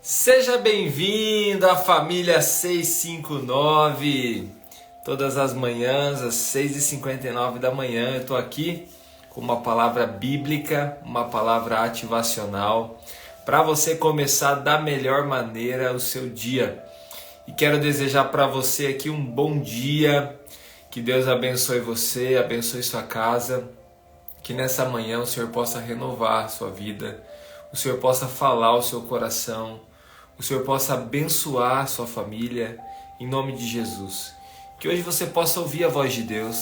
Seja bem-vindo à família 659. Todas as manhãs, às 6h59 da manhã, eu estou aqui com uma palavra bíblica, uma palavra ativacional, para você começar da melhor maneira o seu dia. E quero desejar para você aqui um bom dia, que Deus abençoe você, abençoe sua casa, que nessa manhã o Senhor possa renovar a sua vida, o Senhor possa falar ao seu coração, o Senhor possa abençoar a sua família, em nome de Jesus. Que hoje você possa ouvir a voz de Deus,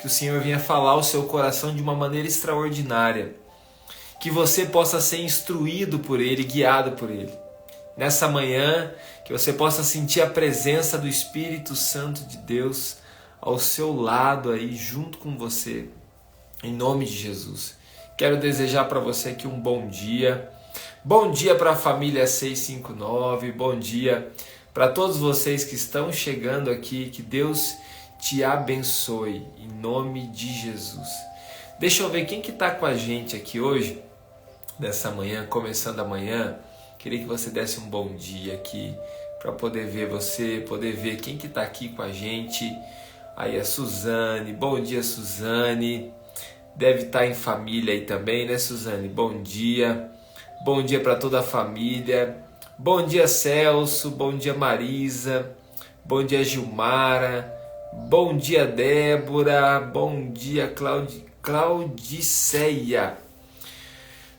que o Senhor venha falar ao seu coração de uma maneira extraordinária, que você possa ser instruído por Ele, guiado por Ele. Nessa manhã, que você possa sentir a presença do Espírito Santo de Deus ao seu lado aí, junto com você, em nome de Jesus. Quero desejar para você aqui um bom dia. Bom dia para a família 659, bom dia para todos vocês que estão chegando aqui, que Deus te abençoe, em nome de Jesus. Deixa eu ver quem que está com a gente aqui hoje, nessa manhã, começando a manhã. Queria que você desse um bom dia aqui, para poder ver você, poder ver quem que está aqui com a gente. Aí a Suzane, bom dia Suzane, deve estar em família aí também, né Suzane? Bom dia. Bom dia para toda a família. Bom dia Celso, bom dia Marisa, bom dia Gilmara, bom dia Débora, bom dia Claudiceia,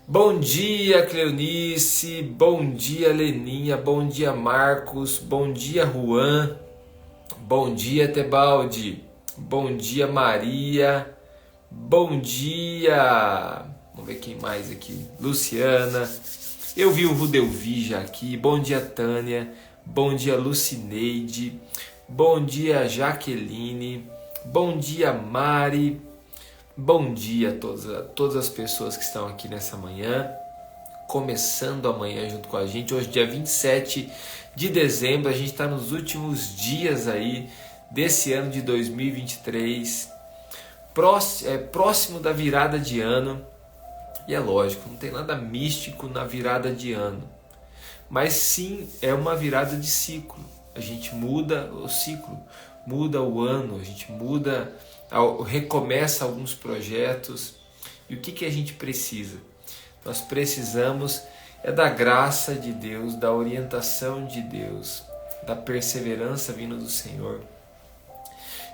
bom dia Cleonice, bom dia Leninha, bom dia Marcos, bom dia Juan, bom dia Tebaldi, bom dia Maria, bom dia... Vamos ver quem mais aqui. Luciana. Eu vi o Rudelvi já aqui. Bom dia, Tânia. Bom dia, Lucineide. Bom dia, Jaqueline. Bom dia, Mari. Bom dia a todas as pessoas que estão aqui nessa manhã. Começando amanhã junto com a gente. Hoje, dia 27 de dezembro. A gente está nos últimos dias aí desse ano de 2023. Próximo da virada de ano. E é lógico, não tem nada místico na virada de ano. Mas sim, é uma virada de ciclo. A gente muda o ciclo, muda o ano, a gente muda, recomeça alguns projetos. E o que a gente precisa? Nós precisamos da graça de Deus, da orientação de Deus, da perseverança vinda do Senhor.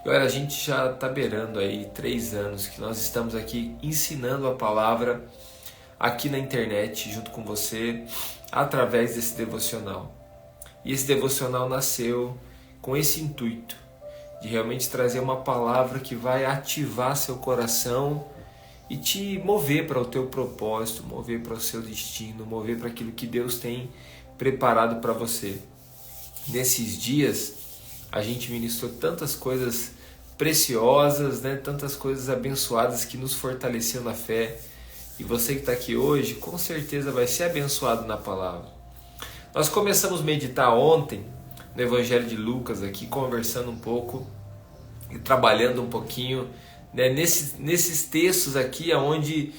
E olha, a gente já está beirando aí 3 anos que nós estamos aqui ensinando a palavra aqui na internet, junto com você, através desse devocional. E esse devocional nasceu com esse intuito, de realmente trazer uma palavra que vai ativar seu coração e te mover para o teu propósito, mover para o seu destino, mover para aquilo que Deus tem preparado para você. Nesses dias, a gente ministrou tantas coisas preciosas, né? Tantas coisas abençoadas que nos fortaleciam na fé. E você que está aqui hoje, com certeza vai ser abençoado na palavra. Nós começamos a meditar ontem no Evangelho de Lucas, aqui conversando um pouco e trabalhando um pouquinho, né, nesses textos aqui onde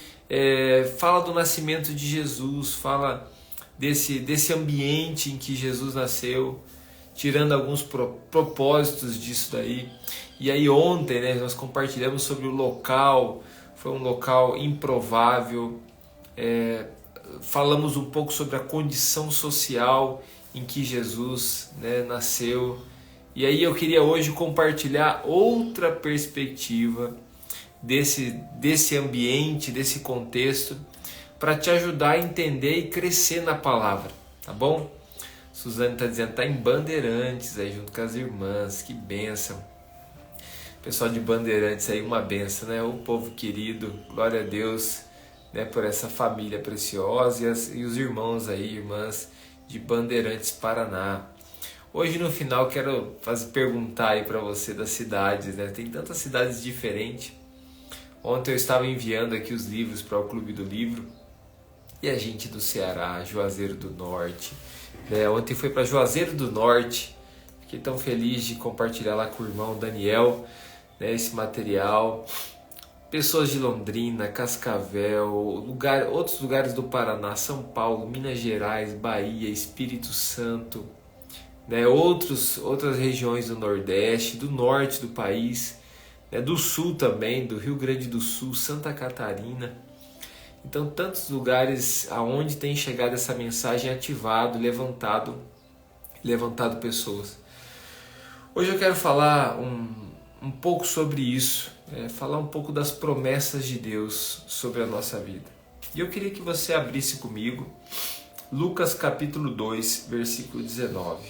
fala do nascimento de Jesus, fala desse ambiente em que Jesus nasceu, tirando alguns propósitos disso daí. E aí ontem, né, nós compartilhamos sobre o local. Foi um local improvável. Falamos um pouco sobre a condição social em que Jesus, né, nasceu. E aí eu queria hoje compartilhar outra perspectiva desse ambiente, desse contexto, para te ajudar a entender e crescer na palavra, tá bom? Suzane está dizendo, está em Bandeirantes, aí junto com as irmãs, que bênção. Pessoal de Bandeirantes aí, uma bênção, né? O povo querido, glória a Deus, né, por essa família preciosa e os irmãos aí, irmãs de Bandeirantes, Paraná. Hoje no final quero perguntar aí para você das cidades, né? Tem tantas cidades diferentes. Ontem eu estava enviando aqui os livros para o Clube do Livro e a gente do Ceará, Juazeiro do Norte. Ontem foi para Juazeiro do Norte, fiquei tão feliz de compartilhar lá com o irmão Daniel, né, esse material. pessoas de Londrina, Cascavel, outros lugares do Paraná, São Paulo, Minas Gerais, Bahia, Espírito Santo, né, outras regiões do Nordeste, do Norte do país, né, do Sul também, do Rio Grande do Sul, Santa Catarina. Então, tantos lugares aonde tem chegado essa mensagem, ativado, levantado pessoas. Hoje eu quero falar um pouco sobre isso, falar um pouco das promessas de Deus sobre a nossa vida. E eu queria que você abrisse comigo Lucas capítulo 2, versículo 19.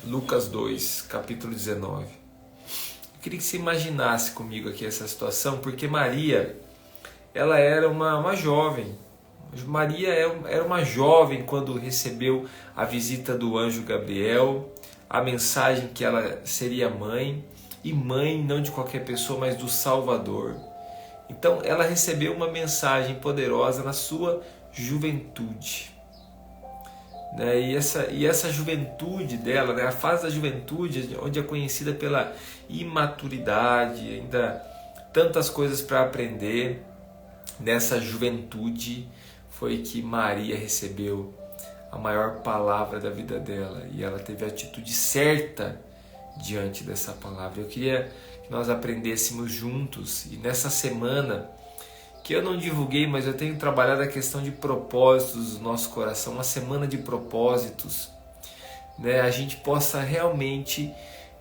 Lucas 2, capítulo 19. Eu queria que você imaginasse comigo aqui essa situação, porque Maria, ela era uma jovem. Maria era uma jovem quando recebeu a visita do anjo Gabriel, a mensagem que ela seria mãe, e mãe não de qualquer pessoa, mas do Salvador. Então ela recebeu uma mensagem poderosa na sua juventude. E essa juventude dela, né, a fase da juventude, onde é conhecida pela imaturidade, ainda tantas coisas para aprender, nessa juventude foi que Maria recebeu a maior palavra da vida dela, e ela teve a atitude certa diante dessa palavra. Eu queria que nós aprendêssemos juntos, e nessa semana, que eu não divulguei, mas eu tenho trabalhado a questão de propósitos do nosso coração, uma semana de propósitos, né? A gente possa realmente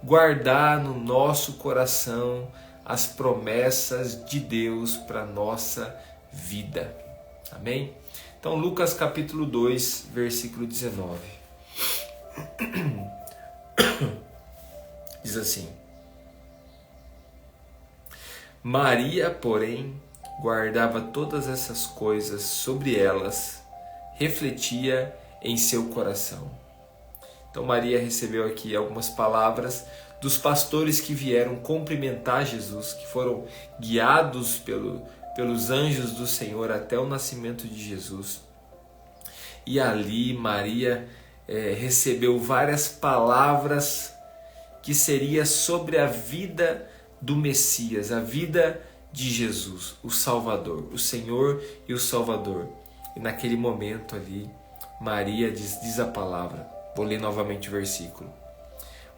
guardar no nosso coração as promessas de Deus para a nossa vida. Amém? Então, Lucas capítulo 2, versículo 19. Diz assim: Maria, porém, guardava todas essas coisas, sobre elas refletia em seu coração. Então Maria recebeu aqui algumas palavras dos pastores que vieram cumprimentar Jesus, que foram guiados pelos anjos do Senhor até o nascimento de Jesus. E ali Maria recebeu várias palavras que seria sobre a vida do Messias, a vida de Jesus, o Salvador, o Senhor e o Salvador. E naquele momento ali, Maria diz a palavra. Vou ler novamente o versículo.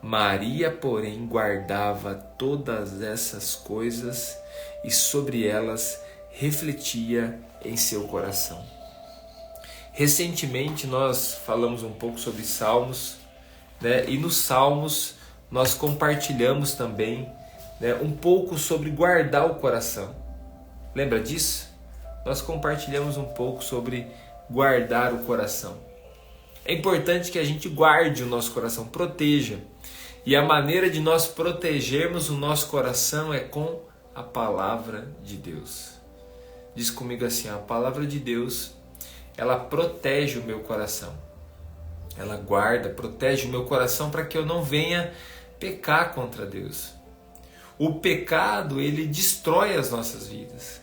Maria, porém, guardava todas essas coisas e sobre elas refletia em seu coração. Recentemente nós falamos um pouco sobre Salmos, né? E nos Salmos nós compartilhamos também, né, um pouco sobre guardar o coração. Lembra disso? Nós compartilhamos um pouco sobre guardar o coração. É importante que a gente guarde o nosso coração, proteja. E a maneira de nós protegermos o nosso coração é com a palavra de Deus. Diz comigo assim: a palavra de Deus, ela protege o meu coração. Ela guarda, protege o meu coração para que eu não venha pecar contra Deus. O pecado, ele destrói as nossas vidas.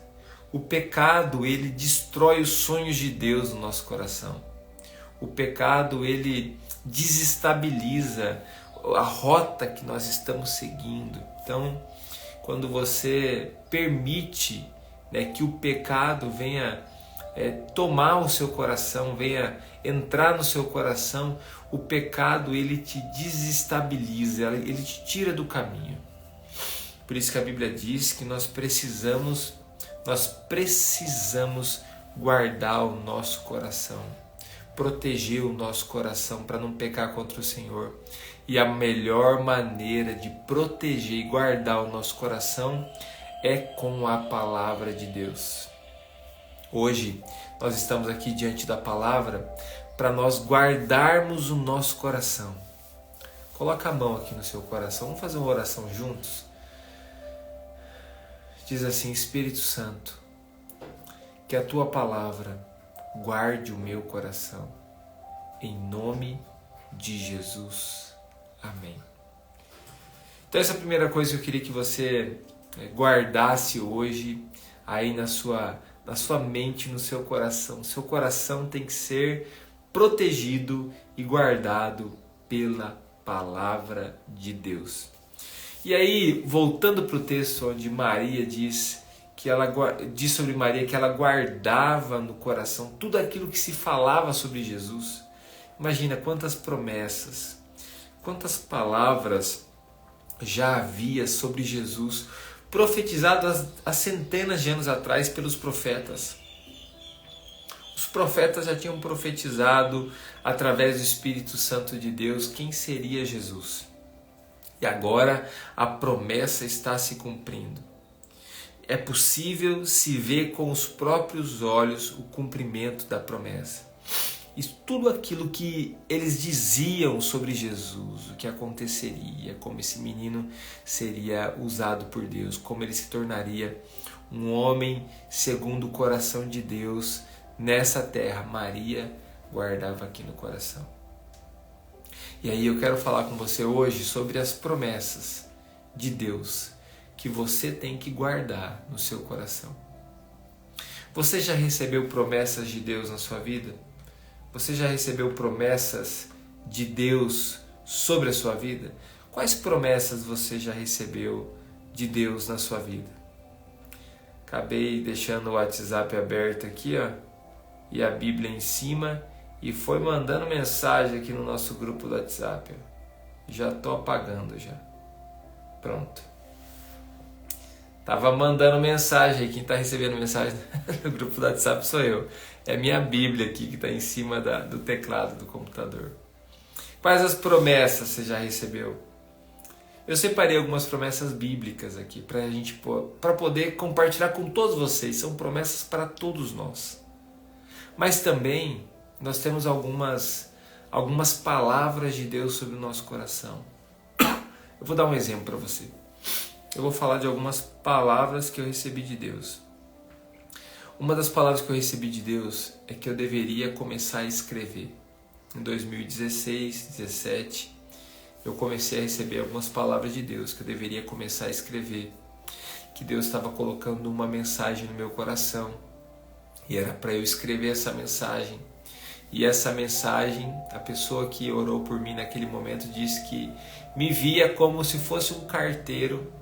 O pecado, ele destrói os sonhos de Deus no nosso coração. O pecado, ele desestabiliza a rota que nós estamos seguindo. Então, quando você permite, né, que o pecado venha tomar o seu coração, venha entrar no seu coração, o pecado, ele te desestabiliza, ele te tira do caminho. Por isso que a Bíblia diz que nós precisamos guardar o nosso coração, proteger o nosso coração para não pecar contra o Senhor. E a melhor maneira de proteger e guardar o nosso coração é com a palavra de Deus. Hoje nós estamos aqui diante da palavra para nós guardarmos o nosso coração. Coloca a mão aqui no seu coração, vamos fazer uma oração juntos? Diz assim: Espírito Santo, que a Tua palavra guarde o meu coração, em nome de Jesus. Amém. Então essa é a primeira coisa que eu queria que você guardasse hoje aí na sua mente, no seu coração. Seu coração tem que ser protegido e guardado pela palavra de Deus. E aí, voltando para o texto onde Maria diz diz sobre Maria que ela guardava no coração tudo aquilo que se falava sobre Jesus. Imagina quantas promessas, quantas palavras já havia sobre Jesus, profetizadas há centenas de anos atrás pelos profetas. Os profetas já tinham profetizado através do Espírito Santo de Deus quem seria Jesus. E agora a promessa está se cumprindo. É possível se ver com os próprios olhos o cumprimento da promessa. E tudo aquilo que eles diziam sobre Jesus, o que aconteceria, como esse menino seria usado por Deus, como ele se tornaria um homem segundo o coração de Deus nessa terra, Maria guardava aqui no coração. E aí eu quero falar com você hoje sobre as promessas de Deus que você tem que guardar no seu coração. Você já recebeu promessas de Deus na sua vida? Você já recebeu promessas de Deus sobre a sua vida? Quais promessas você já recebeu de Deus na sua vida? Acabei deixando o WhatsApp aberto aqui, ó, e a Bíblia em cima, e foi mandando mensagem aqui no nosso grupo do WhatsApp. Ó. Já estou apagando já. Pronto. Tava mandando mensagem, quem está recebendo mensagem no grupo do WhatsApp sou eu. É a minha Bíblia aqui que está em cima do teclado do computador. Quais as promessas você já recebeu? Eu separei algumas promessas bíblicas aqui para poder compartilhar com todos vocês. São promessas para todos nós. Mas também nós temos algumas palavras de Deus sobre o nosso coração. Eu vou dar um exemplo para você. Eu vou falar de algumas palavras que eu recebi de Deus. Uma das palavras que eu recebi de Deus é que eu deveria começar a escrever. Em 2016, 2017, eu comecei a receber algumas palavras de Deus que eu deveria começar a escrever. Que Deus estava colocando uma mensagem no meu coração. E era para eu escrever essa mensagem. E essa mensagem, a pessoa que orou por mim naquele momento disse que me via como se fosse um carteiro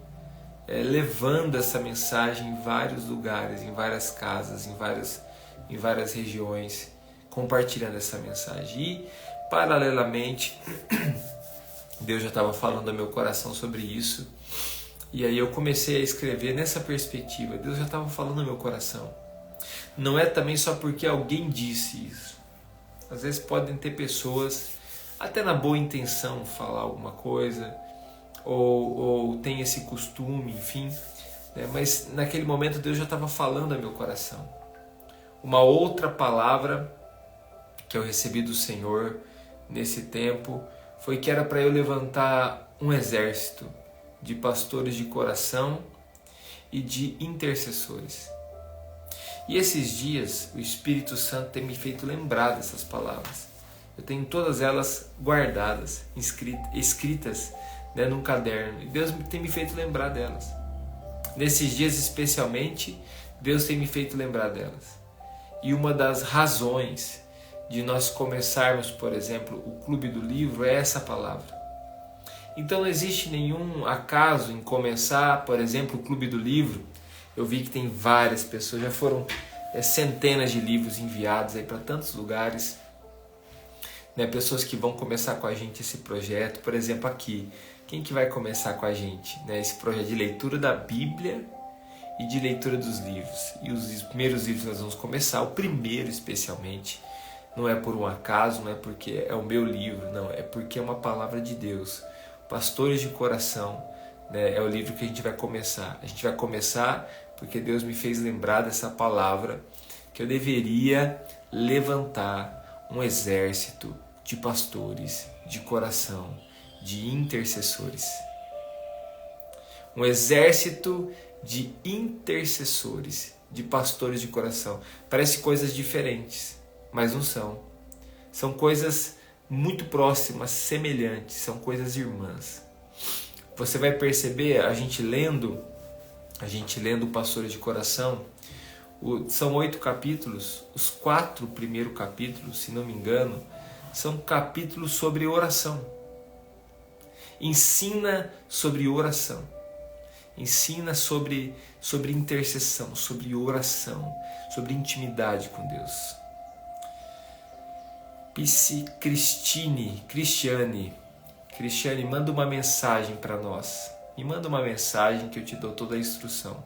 levando essa mensagem em vários lugares, em várias casas, em várias regiões, compartilhando essa mensagem. E, paralelamente, Deus já estava falando ao meu coração sobre isso. E aí eu comecei a escrever nessa perspectiva. Deus já estava falando ao meu coração. Não é também só porque alguém disse isso. Às vezes podem ter pessoas, até na boa intenção, falar alguma coisa, ou tem esse costume, enfim, né? Mas naquele momento Deus já estava falando ao meu coração. Uma outra palavra que eu recebi do Senhor nesse tempo foi que era para eu levantar um exército de pastores de coração e de intercessores. E esses dias o Espírito Santo tem me feito lembrar dessas palavras. Eu tenho todas elas guardadas, escritas, né, num caderno. E Deus tem me feito lembrar delas. Nesses dias especialmente, Deus tem me feito lembrar delas. E uma das razões de nós começarmos, por exemplo, o Clube do Livro é essa palavra. Então não existe nenhum acaso em começar, por exemplo, o Clube do Livro. Eu vi que tem várias pessoas, já foram centenas de livros enviados aí para tantos lugares, né? Pessoas que vão começar com a gente esse projeto, por exemplo aqui, quem que vai começar com a gente, né? Esse projeto de leitura da Bíblia e de leitura dos livros. E os primeiros livros nós vamos começar, o primeiro especialmente, não é por um acaso, não é porque é o meu livro, não, é porque é uma palavra de Deus. Pastores de Coração, né, é o livro que a gente vai começar. A gente vai começar porque Deus me fez lembrar dessa palavra, que eu deveria levantar um exército de pastores de coração, de intercessores. Um exército de intercessores, de pastores de coração. Parece coisas diferentes, mas não são. São coisas muito próximas, semelhantes, são coisas irmãs. Você vai perceber, a gente lendo o Pastores de Coração, são 8 capítulos, os 4 primeiros capítulos, se não me engano, são capítulos sobre oração. Ensina sobre oração. ensina sobre intercessão, sobre oração, sobre intimidade com Deus. Cristiane, manda uma mensagem para nós. Me manda uma mensagem que eu te dou toda a instrução.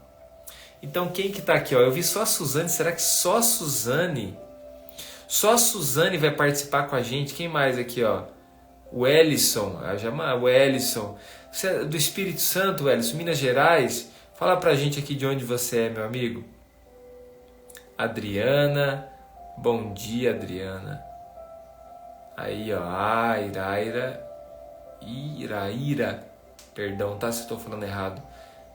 Então quem que está aqui? Eu vi só a Suzane, será que só a Suzane? Só a Suzane vai participar com a gente? Quem mais aqui? O Ellison, o Ellison. Você é do Espírito Santo, Ellison, Minas Gerais? Fala pra gente aqui de onde você é, meu amigo. Adriana, bom dia, Adriana. Aí, Iraíra, perdão, tá, se eu estou falando errado.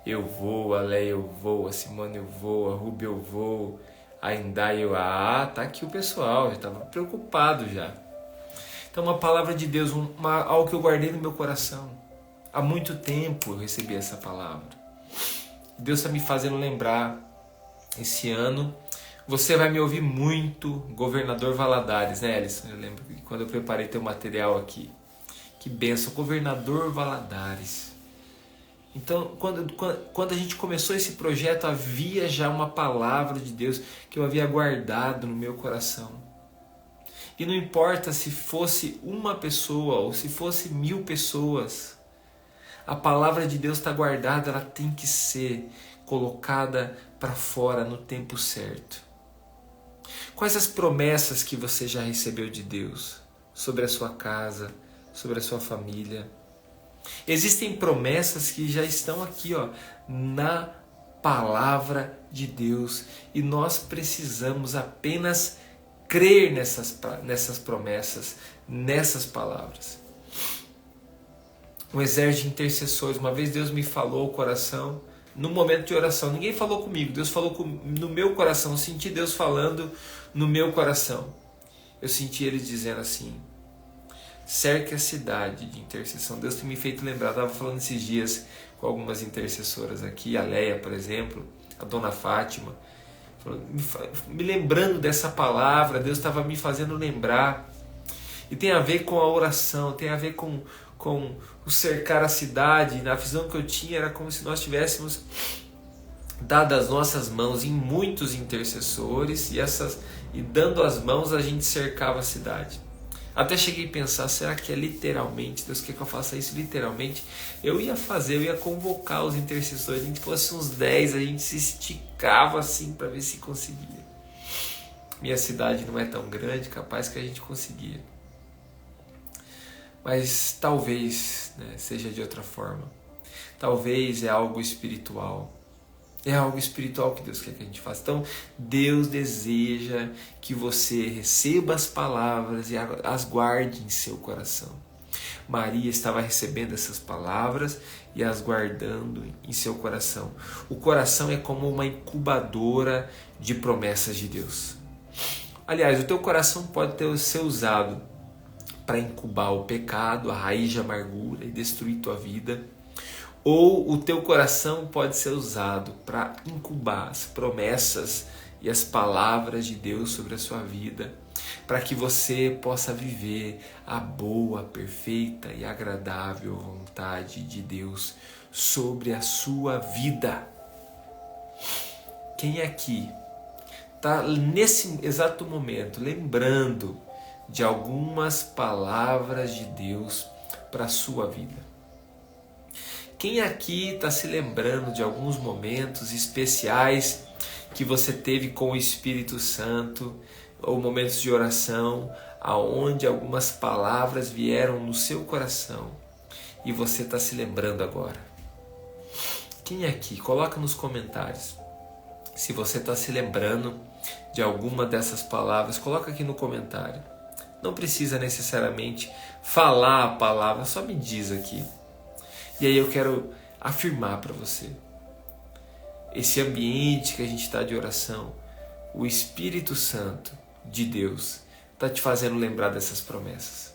Eu vou, a Leia eu vou, a Simone eu vou, a Ruby eu vou, a Indai eu... tá aqui o pessoal, já estava preocupado já. Então uma palavra de Deus, algo que eu guardei no meu coração. Há muito tempo eu recebi essa palavra. Deus está me fazendo lembrar, esse ano, você vai me ouvir muito, Governador Valadares, né, Ellison? Eu lembro que quando eu preparei teu material aqui. Que bênção, Governador Valadares. Então, quando a gente começou esse projeto, havia já uma palavra de Deus que eu havia guardado no meu coração. E não importa se fosse uma pessoa ou se fosse 1000 pessoas, a palavra de Deus está guardada, ela tem que ser colocada para fora no tempo certo. Quais as promessas que você já recebeu de Deus sobre a sua casa, sobre a sua família? Existem promessas que já estão aqui, na palavra de Deus, e nós precisamos apenas crer nessas promessas, nessas palavras. Um exército de intercessores. Uma vez Deus me falou o coração, no momento de oração. Ninguém falou comigo, Deus falou no meu coração. Eu senti Deus falando no meu coração. Eu senti Ele dizendo assim: cerque a cidade de intercessão. Deus tem me feito lembrar. Eu estava falando esses dias com algumas intercessoras aqui, a Leia, por exemplo, a Dona Fátima, me lembrando dessa palavra. Deus estava me fazendo lembrar. E tem a ver com a oração, tem a ver com o cercar a cidade. Na visão que eu tinha, era como se nós tivéssemos dado as nossas mãos em muitos intercessores, e dando as mãos a gente cercava a cidade. Até cheguei a pensar, será que é literalmente? Deus quer que eu faça isso literalmente? Eu ia convocar os intercessores. A gente fosse uns 10, a gente se esticava assim para ver se conseguia. Minha cidade não é tão grande, capaz que a gente conseguia. Mas talvez, seja de outra forma. Talvez é algo espiritual. É algo espiritual que Deus quer que a gente faça. Então, Deus deseja que você receba as palavras e as guarde em seu coração. Maria estava recebendo essas palavras e as guardando em seu coração. O coração é como uma incubadora de promessas de Deus. Aliás, o teu coração pode ser usado para incubar o pecado, a raiz de amargura e destruir tua vida. Ou o teu coração pode ser usado para incubar as promessas e as palavras de Deus sobre a sua vida, para que você possa viver a boa, perfeita e agradável vontade de Deus sobre a sua vida. Quem aqui está nesse exato momento lembrando de algumas palavras de Deus para a sua vida? Quem aqui está se lembrando de alguns momentos especiais que você teve com o Espírito Santo, ou momentos de oração, aonde algumas palavras vieram no seu coração e você está se lembrando agora? Quem aqui? Coloca nos comentários. Se você está se lembrando de alguma dessas palavras, coloca aqui no comentário. Não precisa necessariamente falar a palavra, só me diz aqui. E aí eu quero afirmar para você, esse ambiente que a gente está de oração, o Espírito Santo de Deus está te fazendo lembrar dessas promessas.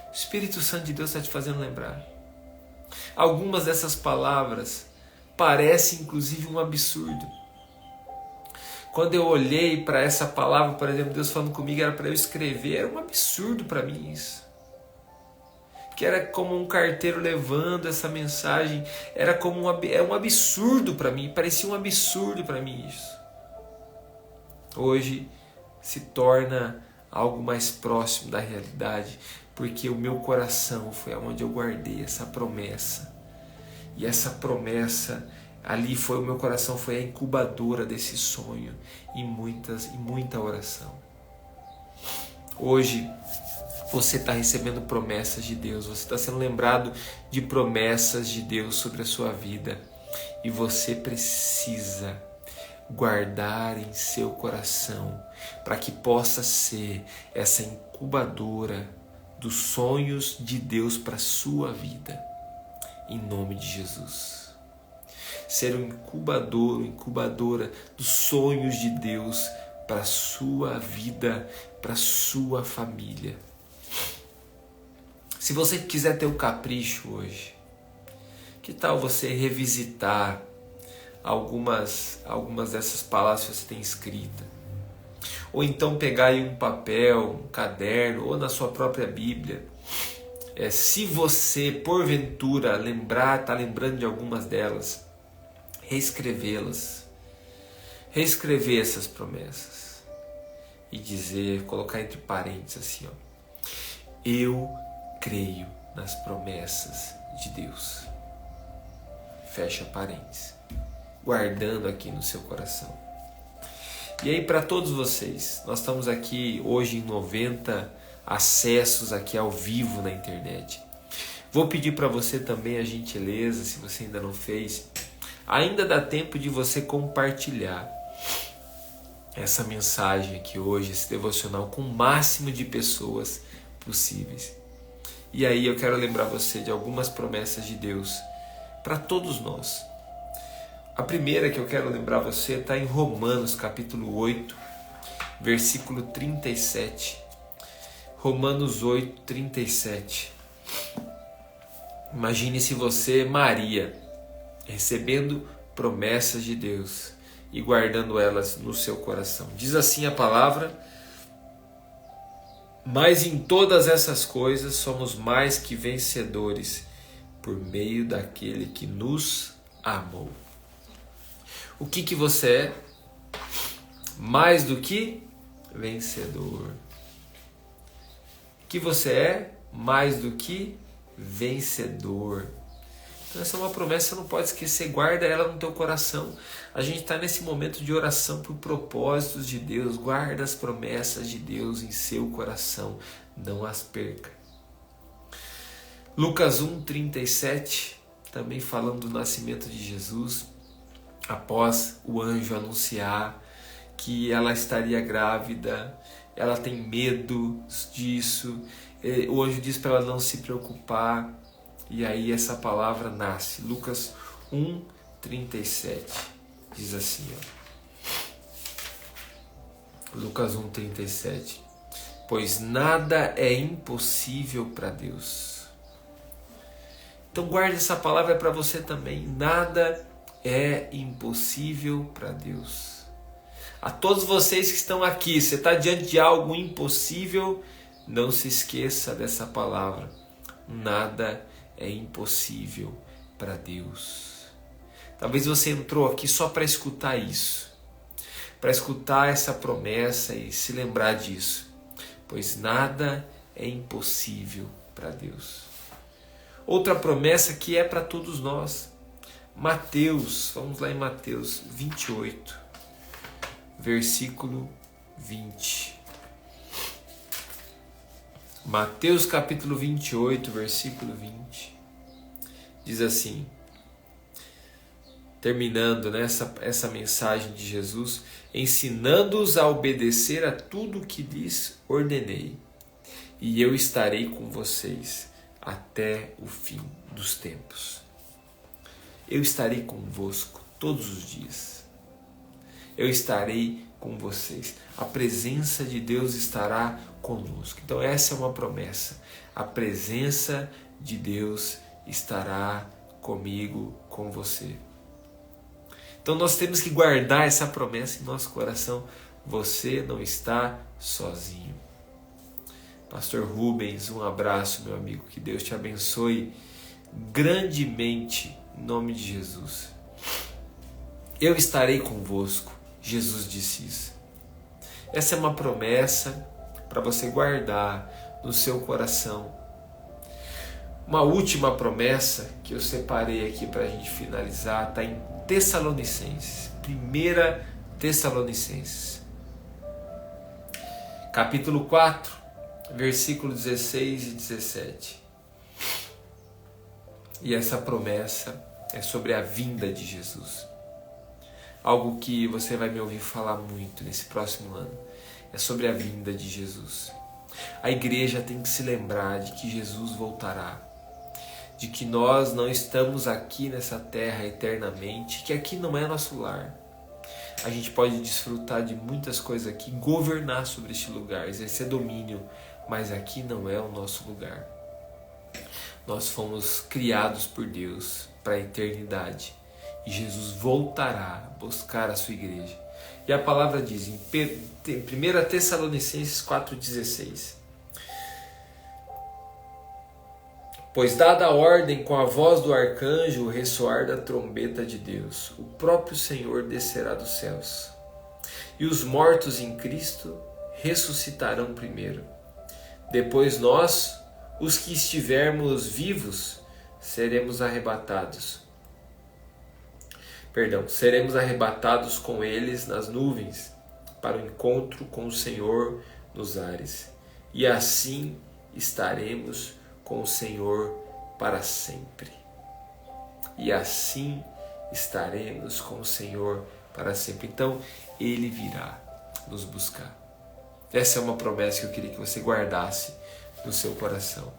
O Espírito Santo de Deus está te fazendo lembrar. Algumas dessas palavras parecem inclusive um absurdo. Quando eu olhei para essa palavra, por exemplo, Deus falando comigo, era para eu escrever, era um absurdo para mim isso. que era como um carteiro levando essa mensagem, era como um absurdo para mim, parecia um absurdo para mim isso. Hoje se torna algo mais próximo da realidade, porque o meu coração foi onde eu guardei essa promessa. E essa promessa, ali foi o meu coração, foi a incubadora desse sonho e muita oração. Hoje você está recebendo promessas de Deus, você está sendo lembrado de promessas de Deus sobre a sua vida. E você precisa guardar em seu coração para que possa ser essa incubadora dos sonhos de Deus para a sua vida, em nome de Jesus. Ser um incubador, incubadora dos sonhos de Deus para a sua vida, para a sua família. Se você quiser ter um capricho hoje, que tal você revisitar algumas dessas palavras que você tem escrita? Ou então pegar aí um papel, um caderno, ou na sua própria Bíblia. Se você, porventura, está lembrando de algumas delas, reescrevê-las. Reescrever essas promessas. E dizer, colocar entre parênteses assim, eu creio nas promessas de Deus. Fecha parênteses. Guardando aqui no seu coração. E aí, para todos vocês, nós estamos aqui hoje em 90 acessos aqui ao vivo na internet. Vou pedir para você também a gentileza, se você ainda não fez, ainda dá tempo de você compartilhar essa mensagem aqui hoje, esse devocional, com o máximo de pessoas possíveis. E aí eu quero lembrar você de algumas promessas de Deus para todos nós. A primeira que eu quero lembrar você está em Romanos capítulo 8, versículo 37. Romanos 8, 37. Imagine se você, Maria, recebendo promessas de Deus e guardando elas no seu coração. Diz assim a palavra: mas em todas essas coisas somos mais que vencedores por meio daquele que nos amou. O que você é? Mais do que vencedor. O que você é? Mais do que vencedor. Então essa é uma promessa, você não pode esquecer, guarda ela no teu coração. A gente está nesse momento de oração por propósitos de Deus. Guarda as promessas de Deus em seu coração, não as perca. Lucas 1:37, também falando do nascimento de Jesus, após o anjo anunciar que ela estaria grávida, ela tem medo disso, o anjo diz para ela não se preocupar, e aí essa palavra nasce. Lucas 1:37 diz assim, Lucas 1:37, pois nada é impossível para Deus. Então guarde essa palavra para você também. Nada é impossível para Deus. A todos vocês que estão aqui, você está diante de algo impossível, não se esqueça dessa palavra. Nada é impossível para Deus. Talvez você entrou aqui só para escutar isso, para escutar essa promessa e se lembrar disso, pois nada é impossível para Deus. Outra promessa que é para todos nós, Mateus, vamos lá em Mateus 28, versículo 20. Mateus capítulo 28, versículo 20, diz assim, terminando essa mensagem de Jesus, ensinando-os a obedecer a tudo o que lhes ordenei, e eu estarei com vocês até o fim dos tempos. Eu estarei convosco todos os dias. Eu estarei com vocês. A presença de Deus estará conosco. Então essa é uma promessa. A presença de Deus estará comigo, com você. Então nós temos que guardar essa promessa em nosso coração. Você não está sozinho. Pastor Rubens, um abraço, meu amigo. Que Deus te abençoe grandemente, em nome de Jesus. Eu estarei convosco, Jesus disse isso. Essa é uma promessa para você guardar no seu coração. Uma última promessa que eu separei aqui para a gente finalizar está em Tessalonicenses, 1 Tessalonicenses, capítulo 4, versículo 16 e 17. E essa promessa é sobre a vinda de Jesus. Algo que você vai me ouvir falar muito nesse próximo ano. É sobre a vinda de Jesus. A igreja tem que se lembrar de que Jesus voltará. De que nós não estamos aqui nessa terra eternamente, que aqui não é nosso lar. A gente pode desfrutar de muitas coisas aqui, governar sobre este lugar, exercer domínio, mas aqui não é o nosso lugar. Nós fomos criados por Deus para a eternidade e Jesus voltará buscar a sua igreja. E a palavra diz em 1 Tessalonicenses 4,16: Pois dada a ordem com a voz do arcanjo, o ressoar da trombeta de Deus, o próprio Senhor descerá dos céus. E os mortos em Cristo ressuscitarão primeiro. Depois nós, os que estivermos vivos, seremos arrebatados com eles nas nuvens, para o encontro com o Senhor nos ares. E assim estaremos com o Senhor para sempre. E assim estaremos com o Senhor para sempre. Então, Ele virá nos buscar. Essa é uma promessa que eu queria que você guardasse no seu coração.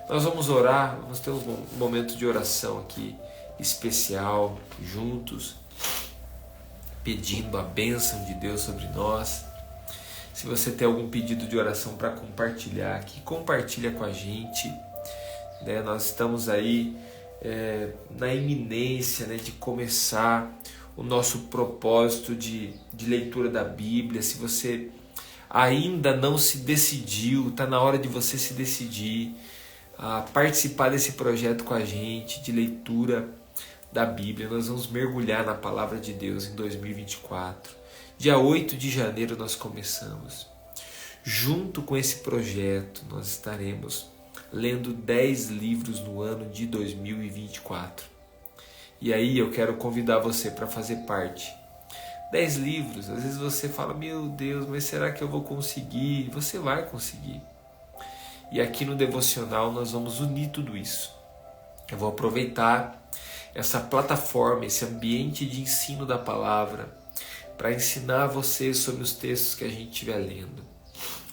Nós vamos orar, vamos ter um momento de oração aqui especial, juntos, pedindo a bênção de Deus sobre nós. Se você tem algum pedido de oração para compartilhar aqui, compartilha com a gente. Nós estamos aí na iminência de começar o nosso propósito de leitura da Bíblia. Se você ainda não se decidiu, está na hora de você se decidir a participar desse projeto com a gente de leitura da Bíblia. Nós vamos mergulhar na Palavra de Deus em 2024. Dia 8 de janeiro nós começamos. Junto com esse projeto, nós estaremos lendo 10 livros no ano de 2024. E aí eu quero convidar você para fazer parte. 10 livros, às vezes você fala, meu Deus, mas será que eu vou conseguir? Você vai conseguir. E aqui no Devocional nós vamos unir tudo isso. Eu vou aproveitar essa plataforma, esse ambiente de ensino da palavra, para ensinar você sobre os textos que a gente estiver lendo.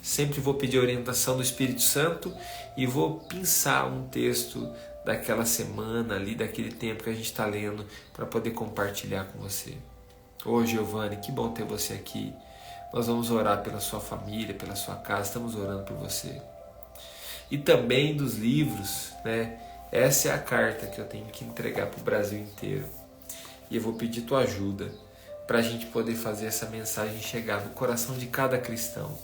Sempre vou pedir orientação do Espírito Santo e vou pensar um texto daquela semana ali, daquele tempo que a gente está lendo, para poder compartilhar com você. Ô Giovanni, que bom ter você aqui. Nós vamos orar pela sua família, pela sua casa, estamos orando por você. E também dos livros, Essa é a carta que eu tenho que entregar para o Brasil inteiro. E eu vou pedir tua ajuda para a gente poder fazer essa mensagem chegar no coração de cada cristão.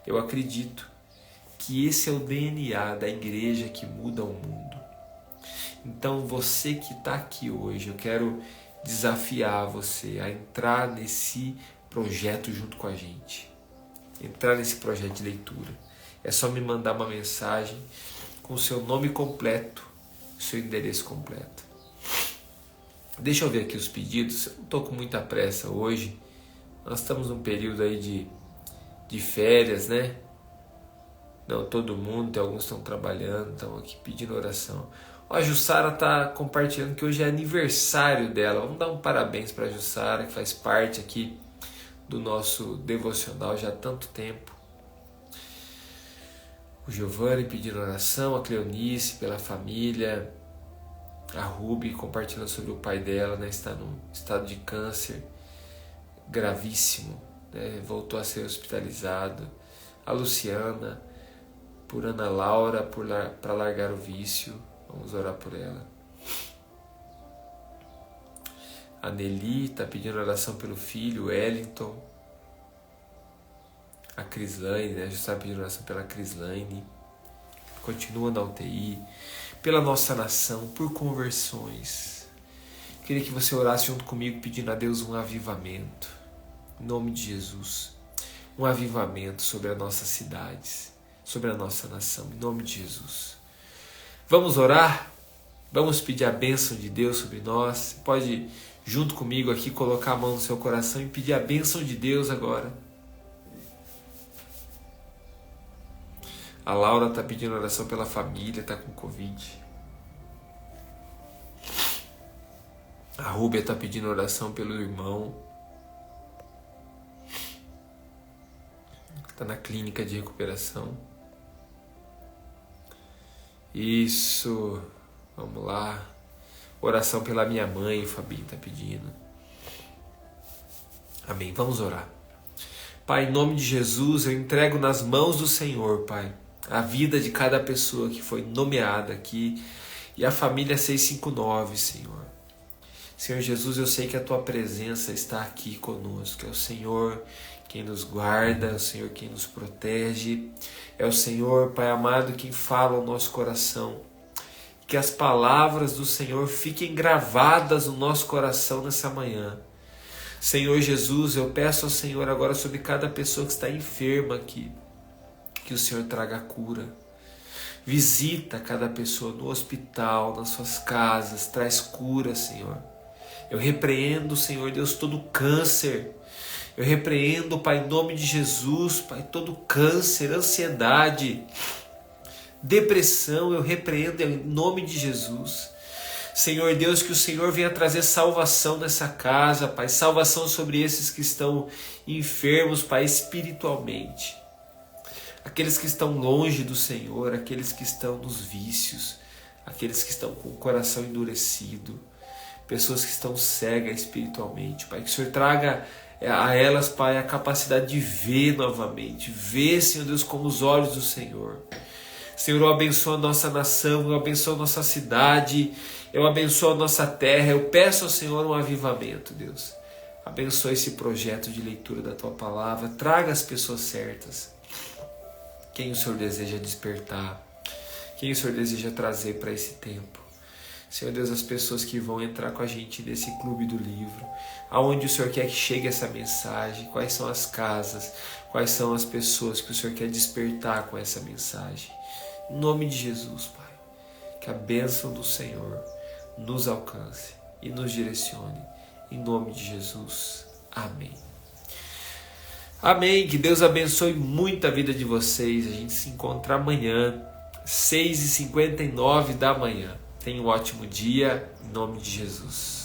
Eu acredito que esse é o DNA da igreja que muda o mundo. Então você que está aqui hoje, eu quero desafiar você a entrar nesse projeto junto com a gente. Entrar nesse projeto de leitura. É só me mandar uma mensagem com o seu nome completo, seu endereço completo. Deixa eu ver aqui os pedidos. Eu não estou com muita pressa hoje. Nós estamos num período aí de férias, Não todo mundo, tem alguns que estão trabalhando, estão aqui pedindo oração. A Jussara está compartilhando que hoje é aniversário dela. Vamos dar um parabéns para a Jussara, que faz parte aqui do nosso devocional já há tanto tempo. O Giovanni pedindo oração, a Cleonice pela família, a Ruby compartilhando sobre o pai dela, está num estado de câncer gravíssimo, voltou a ser hospitalizado. A Luciana, por Ana Laura, para largar o vício, vamos orar por ela. A Nelly está pedindo oração pelo filho, Wellington. a Crislaine, né? A gente está pedindo oração pela Crislaine, continua na UTI, pela nossa nação, por conversões. Queria que você orasse junto comigo pedindo a Deus um avivamento, em nome de Jesus, um avivamento sobre as nossas cidades, sobre a nossa nação, em nome de Jesus. Vamos orar? Vamos pedir a bênção de Deus sobre nós. Você pode, junto comigo aqui, colocar a mão no seu coração e pedir a bênção de Deus agora. A Laura está pedindo oração pela família, está com Covid. A Rúbia está pedindo oração pelo irmão. Está na clínica de recuperação. Isso. Vamos lá. Oração pela minha mãe, o Fabinho está pedindo. Amém. Vamos orar. Pai, em nome de Jesus, eu entrego nas mãos do Senhor, Pai, a vida de cada pessoa que foi nomeada aqui e a família 659, Senhor. Senhor Jesus, eu sei que a Tua presença está aqui conosco. É o Senhor quem nos guarda, é o Senhor quem nos protege. É o Senhor, Pai amado, quem fala ao nosso coração. Que as palavras do Senhor fiquem gravadas no nosso coração nessa manhã. Senhor Jesus, eu peço ao Senhor agora sobre cada pessoa que está enferma aqui, que o Senhor traga cura. Visita cada pessoa no hospital, nas suas casas, traz cura, Senhor. Eu repreendo, Senhor Deus, todo câncer. Eu repreendo, Pai, em nome de Jesus, Pai, todo câncer, ansiedade, depressão, eu repreendo em nome de Jesus. Senhor Deus, que o Senhor venha trazer salvação nessa casa, Pai, salvação sobre esses que estão enfermos, Pai, espiritualmente. Aqueles que estão longe do Senhor, aqueles que estão nos vícios, aqueles que estão com o coração endurecido, pessoas que estão cegas espiritualmente, Pai, que o Senhor traga a elas, Pai, a capacidade de ver novamente, ver, Senhor Deus, com os olhos do Senhor. Senhor, eu abençoo a nossa nação, eu abençoo a nossa cidade, eu abençoo a nossa terra, eu peço ao Senhor um avivamento, Deus. Abençoe esse projeto de leitura da Tua Palavra, traga as pessoas certas, quem o Senhor deseja despertar, quem o Senhor deseja trazer para esse tempo. Senhor Deus, as pessoas que vão entrar com a gente nesse clube do livro, aonde o Senhor quer que chegue essa mensagem, quais são as casas, quais são as pessoas que o Senhor quer despertar com essa mensagem. Em nome de Jesus, Pai, que a bênção do Senhor nos alcance e nos direcione. Em nome de Jesus. Amém. Amém. Que Deus abençoe muito a vida de vocês. A gente se encontra amanhã, 6h59 da manhã. Tenha um ótimo dia, em nome de Jesus.